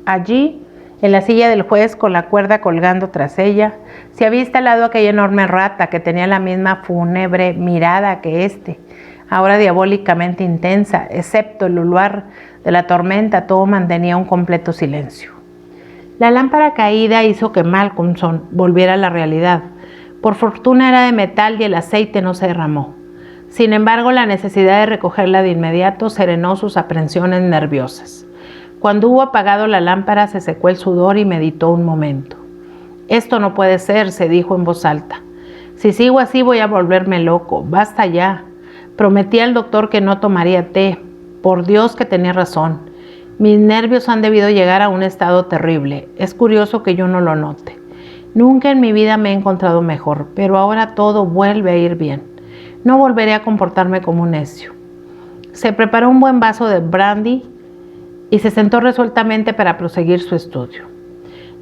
Allí, en la silla del juez, con la cuerda colgando tras ella, se había instalado aquella enorme rata que tenía la misma fúnebre mirada que éste, ahora diabólicamente intensa, excepto el ulular de la tormenta. Todo mantenía un completo silencio. La lámpara caída hizo que Malcolmson volviera a la realidad. Por fortuna era de metal y el aceite no se derramó. Sin embargo, la necesidad de recogerla de inmediato serenó sus aprensiones nerviosas. Cuando hubo apagado la lámpara, se secó el sudor y meditó un momento. Esto no puede ser, se dijo en voz alta. Si sigo así voy a volverme loco. Basta ya. Prometí al doctor que no tomaría té. Por Dios que tenía razón. Mis nervios han debido llegar a un estado terrible. Es curioso que yo no lo note. Nunca en mi vida me he encontrado mejor, pero ahora todo vuelve a ir bien. No volveré a comportarme como un necio. Se preparó un buen vaso de brandy y se sentó resueltamente para proseguir su estudio.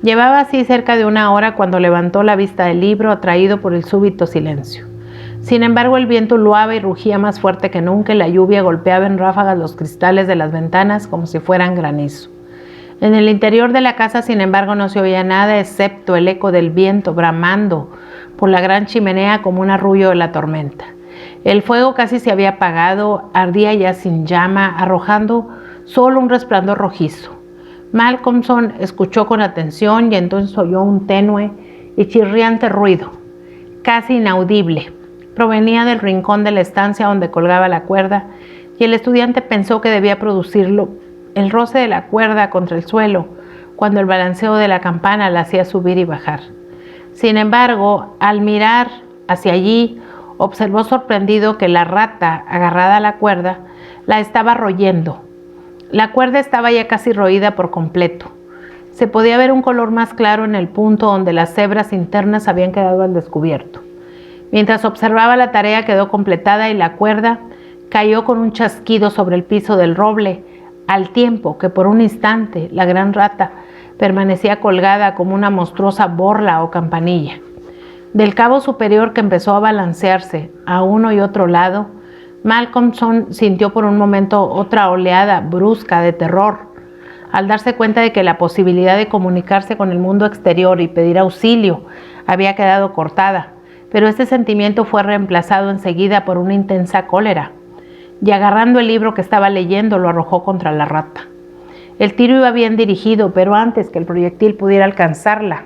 Llevaba así cerca de una hora cuando levantó la vista del libro, atraído por el súbito silencio. Sin embargo, el viento luaba y rugía más fuerte que nunca y la lluvia golpeaba en ráfagas los cristales de las ventanas como si fueran granizo. En el interior de la casa, sin embargo, no se oía nada excepto el eco del viento bramando por la gran chimenea como un arrullo de la tormenta. El fuego casi se había apagado, ardía ya sin llama, arrojando solo un resplandor rojizo. Malcolmson escuchó con atención y entonces oyó un tenue y chirriante ruido, casi inaudible. Provenía del rincón de la estancia donde colgaba la cuerda y el estudiante pensó que debía producirlo el roce de la cuerda contra el suelo cuando el balanceo de la campana la hacía subir y bajar. Sin embargo, al mirar hacia allí, observó sorprendido que la rata, agarrada a la cuerda, la estaba royendo. La cuerda estaba ya casi roída por completo. Se podía ver un color más claro en el punto donde las hebras internas habían quedado al descubierto. Mientras observaba la tarea quedó completada y la cuerda cayó con un chasquido sobre el piso del roble, al tiempo que por un instante la gran rata permanecía colgada como una monstruosa borla o campanilla. Del cabo superior que empezó a balancearse a uno y otro lado, Malcolmson sintió por un momento otra oleada brusca de terror, al darse cuenta de que la posibilidad de comunicarse con el mundo exterior y pedir auxilio había quedado cortada, pero este sentimiento fue reemplazado enseguida por una intensa cólera, y agarrando el libro que estaba leyendo lo arrojó contra la rata. El tiro iba bien dirigido, pero antes que el proyectil pudiera alcanzarla,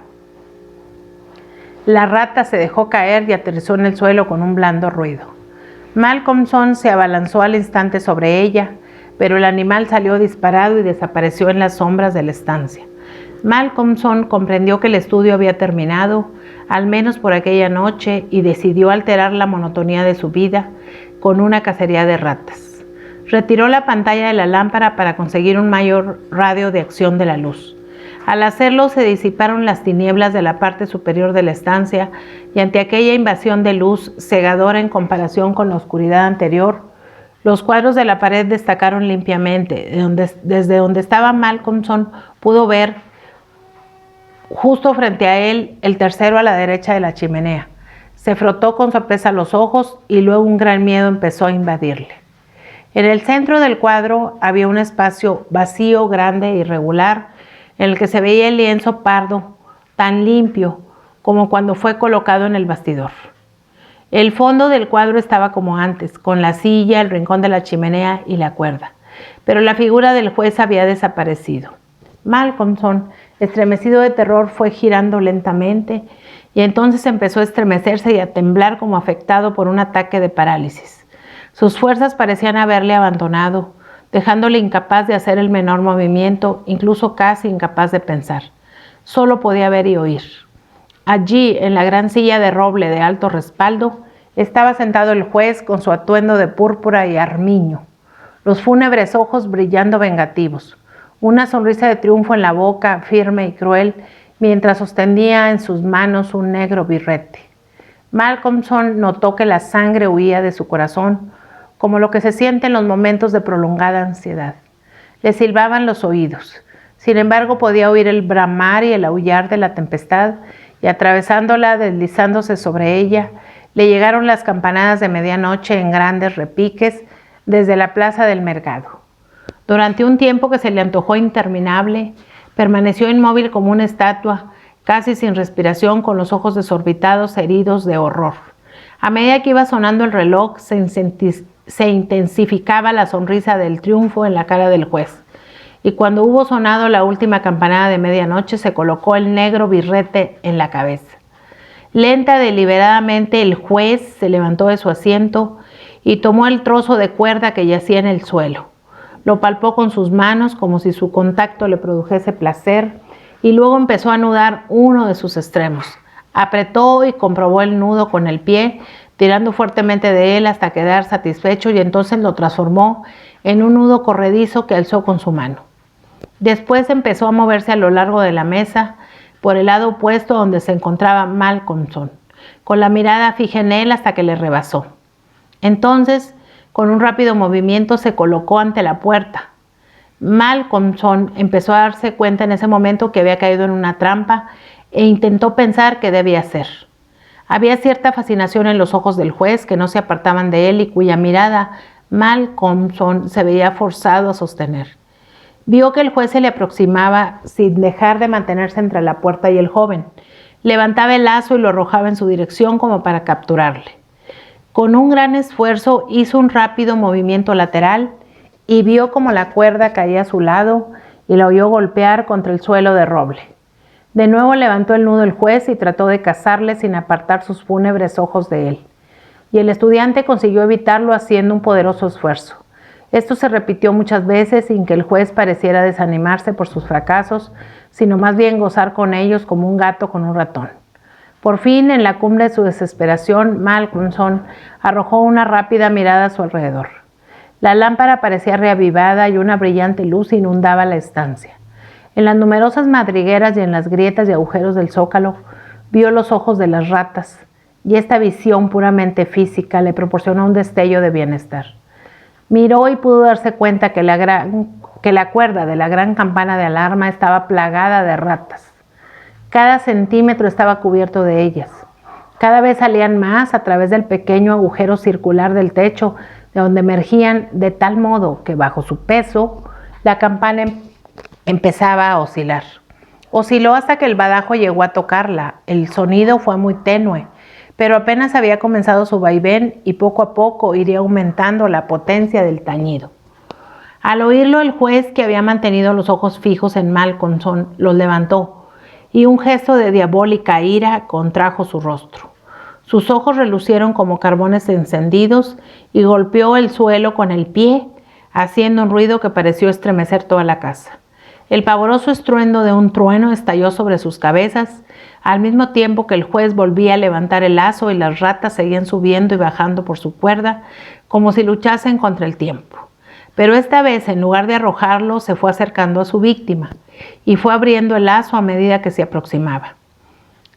la rata se dejó caer y aterrizó en el suelo con un blando ruido. Malcolmson se abalanzó al instante sobre ella, pero el animal salió disparado y desapareció en las sombras de la estancia. Malcolmson comprendió que el estudio había terminado, al menos por aquella noche, y decidió alterar la monotonía de su vida con una cacería de ratas. Retiró la pantalla de la lámpara para conseguir un mayor radio de acción de la luz. Al hacerlo se disiparon las tinieblas de la parte superior de la estancia y ante aquella invasión de luz cegadora en comparación con la oscuridad anterior, los cuadros de la pared destacaron limpiamente. Desde donde estaba Malcolmson pudo ver justo frente a él el tercero a la derecha de la chimenea. Se frotó con sorpresa los ojos y luego un gran miedo empezó a invadirle. En el centro del cuadro había un espacio vacío, grande e irregular, en el que se veía el lienzo pardo, tan limpio como cuando fue colocado en el bastidor. El fondo del cuadro estaba como antes, con la silla, el rincón de la chimenea y la cuerda, pero la figura del juez había desaparecido. Malcolmson, estremecido de terror, fue girando lentamente y entonces empezó a estremecerse y a temblar como afectado por un ataque de parálisis. Sus fuerzas parecían haberle abandonado, dejándole incapaz de hacer el menor movimiento, incluso casi incapaz de pensar. Solo podía ver y oír. Allí, en la gran silla de roble de alto respaldo, estaba sentado el juez con su atuendo de púrpura y armiño, los fúnebres ojos brillando vengativos, una sonrisa de triunfo en la boca, firme y cruel, mientras sostenía en sus manos un negro birrete. Malcolmson notó que la sangre huía de su corazón, como lo que se siente en los momentos de prolongada ansiedad. Le silbaban los oídos. Sin embargo, podía oír el bramar y el aullar de la tempestad, y atravesándola, deslizándose sobre ella, le llegaron las campanadas de medianoche en grandes repiques desde la plaza del mercado. Durante un tiempo que se le antojó interminable, permaneció inmóvil como una estatua, casi sin respiración, con los ojos desorbitados, heridos de horror. A medida que iba sonando el reloj, se intensificaba la sonrisa del triunfo en la cara del juez, y cuando hubo sonado la última campanada de medianoche, se colocó el negro birrete en la cabeza. Lenta, deliberadamente, el juez se levantó de su asiento y tomó el trozo de cuerda que yacía en el suelo. Lo palpó con sus manos como si su contacto le produjese placer y luego empezó a anudar uno de sus extremos. Apretó y comprobó el nudo con el pie, tirando fuertemente de él hasta quedar satisfecho, y entonces lo transformó en un nudo corredizo que alzó con su mano. Después empezó a moverse a lo largo de la mesa, por el lado opuesto donde se encontraba Malcolmson, con la mirada fija en él hasta que le rebasó. Entonces, con un rápido movimiento, se colocó ante la puerta. Malcolmson empezó a darse cuenta en ese momento que había caído en una trampa e intentó pensar qué debía hacer. Había cierta fascinación en los ojos del juez que no se apartaban de él y cuya mirada Malcolmson se veía forzado a sostener. Vio que el juez se le aproximaba sin dejar de mantenerse entre la puerta y el joven. Levantaba el lazo y lo arrojaba en su dirección como para capturarle. Con un gran esfuerzo hizo un rápido movimiento lateral y vio como la cuerda caía a su lado y la oyó golpear contra el suelo de roble. De nuevo levantó el nudo el juez y trató de cazarle sin apartar sus fúnebres ojos de él. Y el estudiante consiguió evitarlo haciendo un poderoso esfuerzo. Esto se repitió muchas veces sin que el juez pareciera desanimarse por sus fracasos, sino más bien gozar con ellos como un gato con un ratón. Por fin, en la cumbre de su desesperación, Malcolmson arrojó una rápida mirada a su alrededor. La lámpara parecía reavivada y una brillante luz inundaba la estancia. En las numerosas madrigueras y en las grietas y agujeros del zócalo, vio los ojos de las ratas, y esta visión puramente física le proporcionó un destello de bienestar. Miró y pudo darse cuenta que la cuerda de la gran campana de alarma estaba plagada de ratas. Cada centímetro estaba cubierto de ellas. Cada vez salían más a través del pequeño agujero circular del techo, de donde emergían de tal modo que bajo su peso la campana empezaba a oscilar. Osciló hasta que el badajo llegó a tocarla. El sonido fue muy tenue, pero apenas había comenzado su vaivén y poco a poco iría aumentando la potencia del tañido. Al oírlo, el juez, que había mantenido los ojos fijos en Malcolmson, los levantó y un gesto de diabólica ira contrajo su rostro. Sus ojos relucieron como carbones encendidos y golpeó el suelo con el pie, haciendo un ruido que pareció estremecer toda la casa. El pavoroso estruendo de un trueno estalló sobre sus cabezas, al mismo tiempo que el juez volvía a levantar el lazo y las ratas seguían subiendo y bajando por su cuerda, como si luchasen contra el tiempo. Pero esta vez, en lugar de arrojarlo, se fue acercando a su víctima y fue abriendo el lazo a medida que se aproximaba.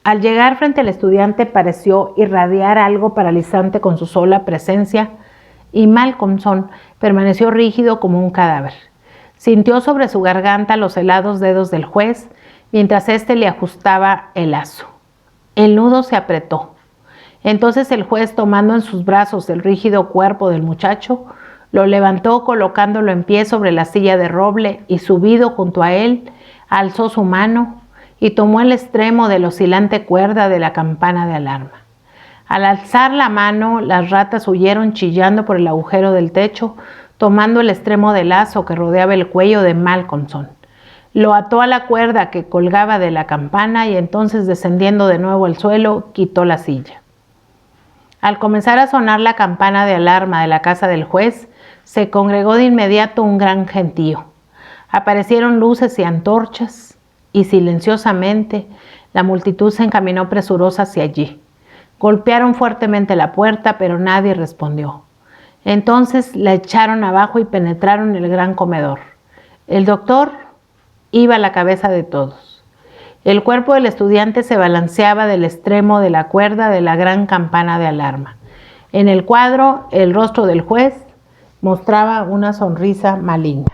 Al llegar frente al estudiante pareció irradiar algo paralizante con su sola presencia y Malcolmson permaneció rígido como un cadáver. Sintió sobre su garganta los helados dedos del juez mientras éste le ajustaba el lazo. El nudo se apretó. Entonces el juez, tomando en sus brazos el rígido cuerpo del muchacho, lo levantó colocándolo en pie sobre la silla de roble y, subido junto a él, alzó su mano y tomó el extremo de la oscilante cuerda de la campana de alarma. Al alzar la mano, las ratas huyeron chillando por el agujero del techo, tomando el extremo del lazo que rodeaba el cuello de Malcolmson. Lo ató a la cuerda que colgaba de la campana y entonces, descendiendo de nuevo al suelo, quitó la silla. Al comenzar a sonar la campana de alarma de la casa del juez, se congregó de inmediato un gran gentío. Aparecieron luces y antorchas, y silenciosamente la multitud se encaminó presurosa hacia allí. Golpearon fuertemente la puerta, pero nadie respondió. Entonces la echaron abajo y penetraron el gran comedor. El doctor iba a la cabeza de todos. El cuerpo del estudiante se balanceaba del extremo de la cuerda de la gran campana de alarma. En el cuadro, el rostro del juez mostraba una sonrisa maligna.